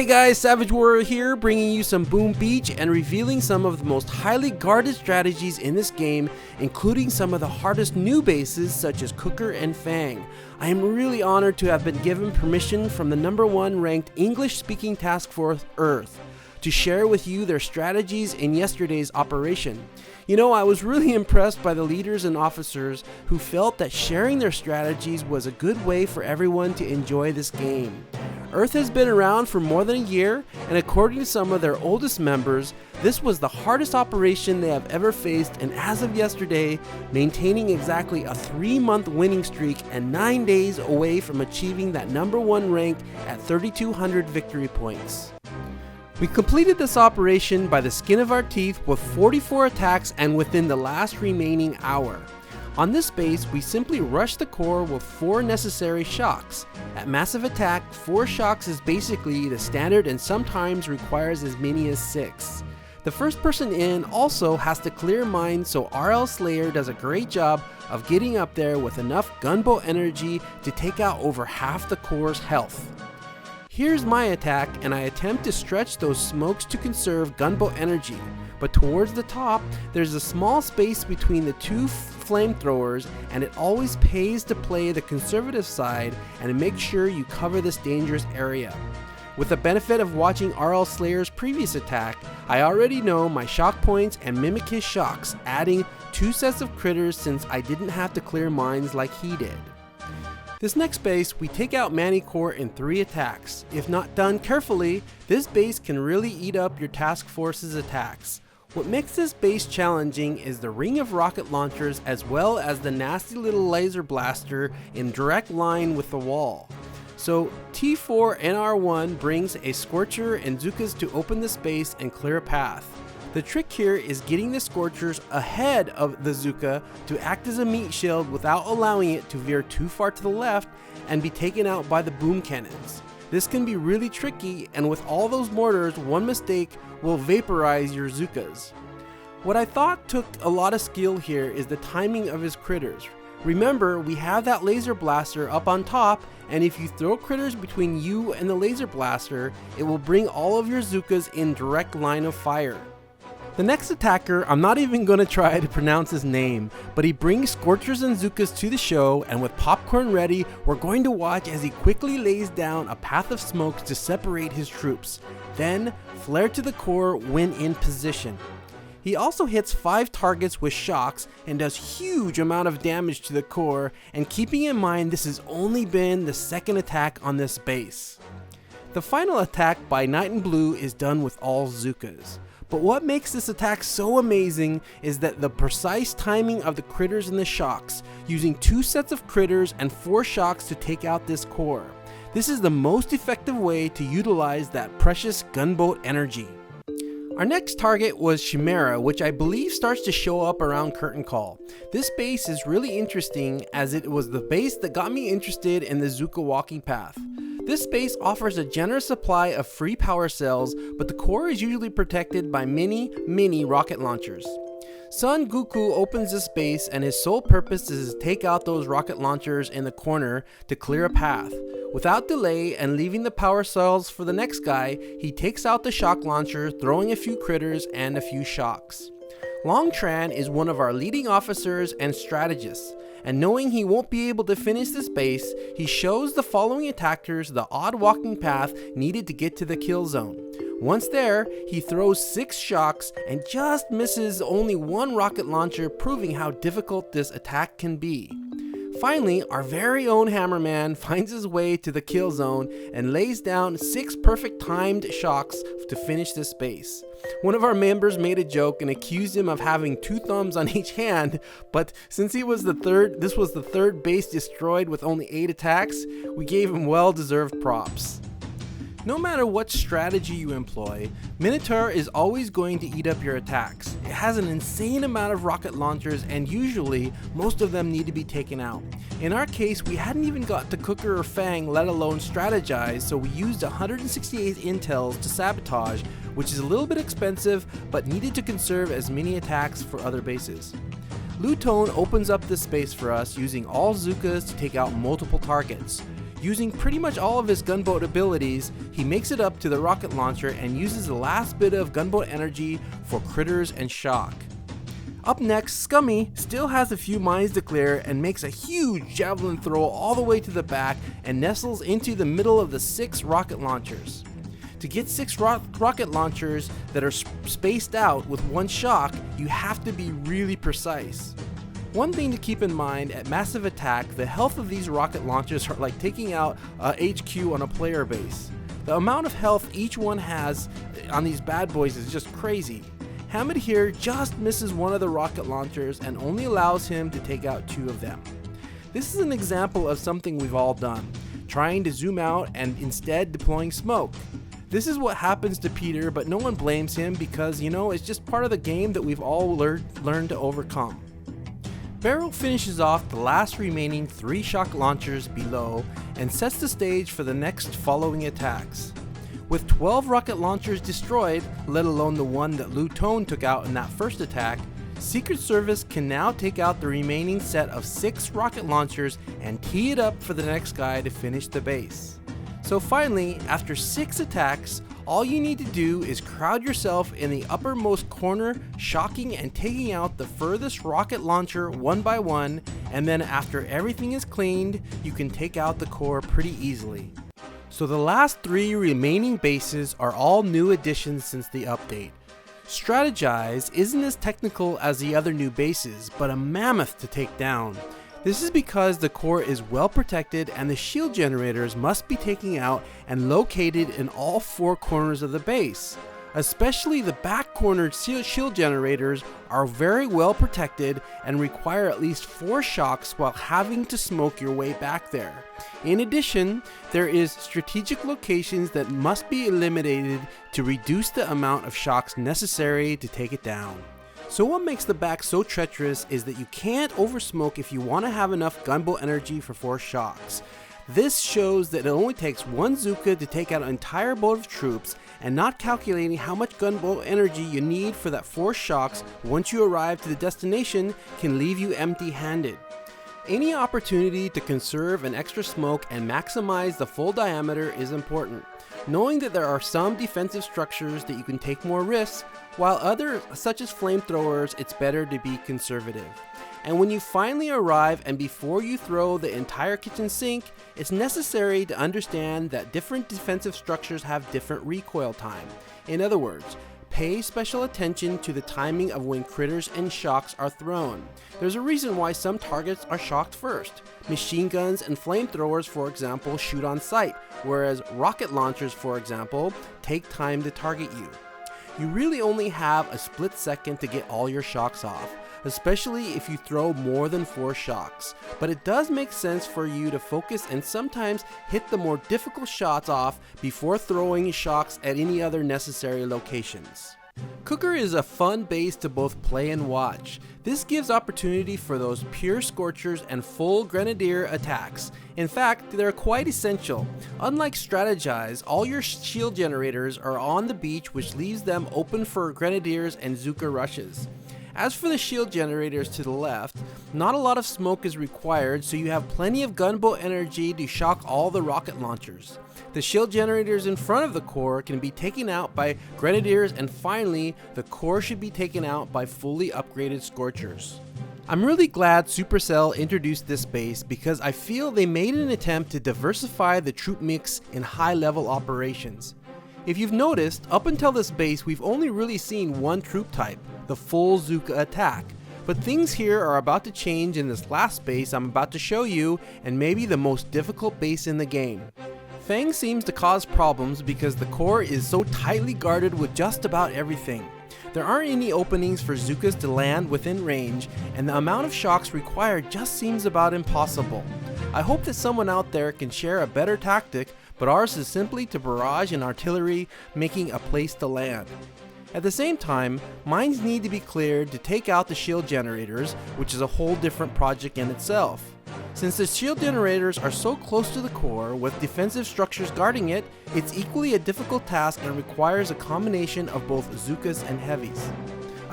Hey guys, Savage Warrior here, bringing you some Boom Beach and revealing some of the most highly guarded strategies in this game, including some of the hardest new bases such as Cooker and Fang. I am really honored to have been given permission from the #1 ranked English-speaking task force Earth to share with you their strategies in yesterday's operation. You know, I was really impressed by the leaders and officers who felt that sharing their strategies was a good way for everyone to enjoy this game. Earth has been around for more than a year, and according to some of their oldest members, this was the hardest operation they have ever faced, and as of yesterday, maintaining exactly a 3-month winning streak and 9 days away from achieving that #1 rank at 3,200 victory points. We completed this operation by the skin of our teeth with 44 attacks and within the last remaining hour. On this base, we simply rushed the core with 4 necessary shocks. At massive attack, 4 shocks is basically the standard and sometimes requires as many as 6. The first person in also has to clear mines, so RL Slayer does a great job of getting up there with enough gunboat energy to take out over half the core's health. Here's my attack, and I attempt to stretch those smokes to conserve gunboat energy, but towards the top, there's a small space between the 2 flamethrowers, and it always pays to play the conservative side and make sure you cover this dangerous area. With the benefit of watching RL Slayer's previous attack, I already know my shock points and mimic his shocks, adding 2 sets of critters since I didn't have to clear mines like he did. This next base, we take out Manicore in 3 attacks. If not done carefully, this base can really eat up your task force's attacks. What makes this base challenging is the ring of rocket launchers as well as the nasty little laser blaster in direct line with the wall. So T4 NR1 brings a Scorcher and Zookas to open the space and clear a path. The trick here is getting the Scorchers ahead of the Zooka to act as a meat shield without allowing it to veer too far to the left and be taken out by the boom cannons. This can be really tricky, and with all those mortars, one mistake will vaporize your Zookas. What I thought took a lot of skill here is the timing of his critters. Remember, we have that laser blaster up on top, and if you throw critters between you and the laser blaster, it will bring all of your Zookas in direct line of fire. The next attacker, I'm not even going to try to pronounce his name, but he brings Scorchers and Zookas to the show, and with popcorn ready, we're going to watch as he quickly lays down a path of smokes to separate his troops. Then, flare to the core when in position. He also hits 5 targets with shocks and does huge amount of damage to the core, and keeping in mind this has only been the second attack on this base. The final attack by Knight in Blue is done with all Zookas. But what makes this attack so amazing is that the precise timing of the critters and the shocks, using 2 sets of critters and 4 shocks to take out this core. This is the most effective way to utilize that precious gunboat energy. Our next target was Chimera, which I believe starts to show up around Curtain Call. This base is really interesting as it was the base that got me interested in the Zooka walking path. This base offers a generous supply of free power cells, but the core is usually protected by mini rocket launchers. Son Goku opens this base, and his sole purpose is to take out those rocket launchers in the corner to clear a path. Without delay and leaving the power cells for the next guy, he takes out the shock launcher, throwing a few critters and a few shocks. Long Tran is one of our leading officers and strategists, and knowing he won't be able to finish this base, he shows the following attackers the odd walking path needed to get to the kill zone. Once there, he throws 6 shocks and just misses only 1 rocket launcher, proving how difficult this attack can be. Finally, our very own Hammerman finds his way to the kill zone and lays down 6 perfect timed shocks to finish this base. One of our members made a joke and accused him of having 2 thumbs on each hand, but since this was the third base destroyed with only 8 attacks, we gave him well-deserved props. No matter what strategy you employ, Minotaur is always going to eat up your attacks. It has an insane amount of rocket launchers, and usually, most of them need to be taken out. In our case, we hadn't even got to Cooker or Fang, let alone strategize, so we used 168 intels to sabotage, which is a little bit expensive, but needed to conserve as many attacks for other bases. Lutone opens up this space for us using all Zookas to take out multiple targets. Using pretty much all of his gunboat abilities, he makes it up to the rocket launcher and uses the last bit of gunboat energy for critters and shock. Up next, Scummy still has a few mines to clear and makes a huge javelin throw all the way to the back and nestles into the middle of the 6 rocket launchers. To get 6 rocket launchers that are spaced out with one shock, you have to be really precise. One thing to keep in mind, at massive attack, the health of these rocket launchers are like taking out a HQ on a player base. The amount of health each one has on these bad boys is just crazy. Hammond here just misses one of the rocket launchers and only allows him to take out 2 of them. This is an example of something we've all done, trying to zoom out and instead deploying smoke. This is what happens to Peter, but no one blames him because, it's just part of the game that we've all learned to overcome. Barrel finishes off the last remaining 3 shock launchers below and sets the stage for the next following attacks. With 12 rocket launchers destroyed, let alone the one that Lu Tone took out in that first attack, Secret Service can now take out the remaining set of 6 rocket launchers and tee it up for the next guy to finish the base. So finally, after 6 attacks, all you need to do is crowd yourself in the uppermost corner, shocking and taking out the furthest rocket launcher one by one, and then after everything is cleaned, you can take out the core pretty easily. So the last 3 remaining bases are all new additions since the update. Strategize isn't as technical as the other new bases, but a mammoth to take down. This is because the core is well protected and the shield generators must be taken out and located in all 4 corners of the base. Especially the back cornered shield generators are very well protected and require at least 4 shocks while having to smoke your way back there. In addition, there is strategic locations that must be eliminated to reduce the amount of shocks necessary to take it down. So what makes the back so treacherous is that you can't oversmoke if you want to have enough gunboat energy for 4 shocks. This shows that it only takes 1 Zuka to take out an entire boat of troops, and not calculating how much gunboat energy you need for that 4 shocks once you arrive to the destination can leave you empty-handed. Any opportunity to conserve an extra smoke and maximize the full diameter is important, knowing that there are some defensive structures that you can take more risks, while others, such as flamethrowers, it's better to be conservative. And when you finally arrive and before you throw the entire kitchen sink, it's necessary to understand that different defensive structures have different recoil time. In other words, pay special attention to the timing of when critters and shocks are thrown. There's a reason why some targets are shocked first. Machine guns and flamethrowers, for example, shoot on sight, whereas rocket launchers, for example, take time to target you. You really only have a split second to get all your shocks off, especially if you throw more than 4 shocks, but it does make sense for you to focus and sometimes hit the more difficult shots off before throwing shocks at any other necessary locations. Cooker is a fun base to both play and watch. This gives opportunity for those pure scorchers and full grenadier attacks. In fact, they're quite essential. Unlike Strategize, all your shield generators are on the beach, which leaves them open for grenadiers and Zuka rushes. As for the shield generators to the left, not a lot of smoke is required, so you have plenty of gunboat energy to shock all the rocket launchers. The shield generators in front of the core can be taken out by grenadiers, and finally, the core should be taken out by fully upgraded scorchers. I'm really glad Supercell introduced this base because I feel they made an attempt to diversify the troop mix in high-level operations. If you've noticed, up until this base we've only really seen one troop type, the full Zuka attack. But things here are about to change in this last base I'm about to show you, and maybe the most difficult base in the game. Fang seems to cause problems because the core is so tightly guarded with just about everything. There aren't any openings for Zukas to land within range, and the amount of shocks required just seems about impossible. I hope that someone out there can share a better tactic, but ours is simply to barrage and artillery, making a place to land. At the same time, mines need to be cleared to take out the shield generators, which is a whole different project in itself. Since the shield generators are so close to the core with defensive structures guarding it, it's equally a difficult task and requires a combination of both Zukas and heavies.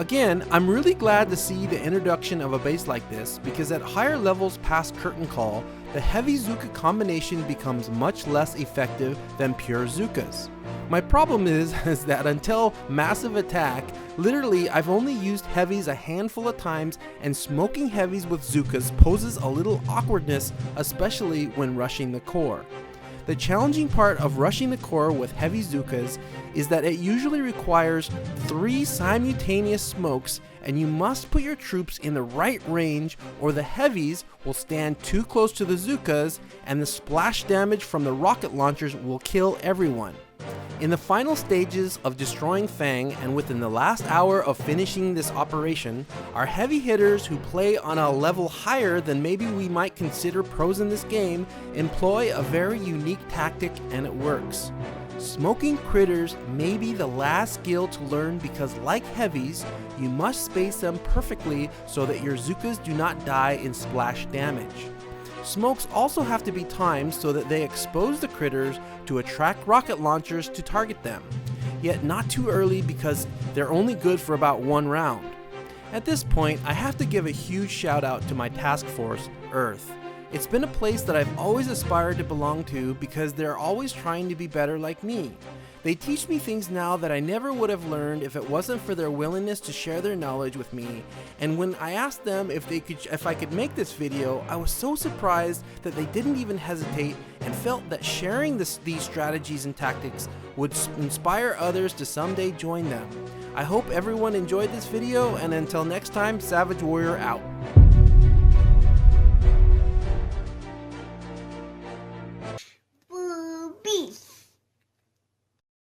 Again, I'm really glad to see the introduction of a base like this because at higher levels past Curtain Call, the heavy Zuka combination becomes much less effective than pure Zukas. My problem is that until Massive Attack, literally I've only used heavies a handful of times, and smoking heavies with Zukas poses a little awkwardness, especially when rushing the core. The challenging part of rushing the core with heavy Zukas is that it usually requires 3 simultaneous smokes, and you must put your troops in the right range or the heavies will stand too close to the Zukas and the splash damage from the rocket launchers will kill everyone. In the final stages of destroying Fang and within the last hour of finishing this operation, our heavy hitters who play on a level higher than maybe we might consider pros in this game employ a very unique tactic, and it works. Smoking critters may be the last skill to learn because, like heavies, you must space them perfectly so that your Zukas do not die in splash damage. Smokes also have to be timed so that they expose the critters to attract rocket launchers to target them, yet not too early because they're only good for about 1 round. At this point, I have to give a huge shout out to my task force, Earth. It's been a place that I've always aspired to belong to because they're always trying to be better like me. They teach me things now that I never would have learned if it wasn't for their willingness to share their knowledge with me, and when I asked them if I could make this video, I was so surprised that they didn't even hesitate and felt that sharing these strategies and tactics would inspire others to someday join them. I hope everyone enjoyed this video, and until next time, Savage Warrior out.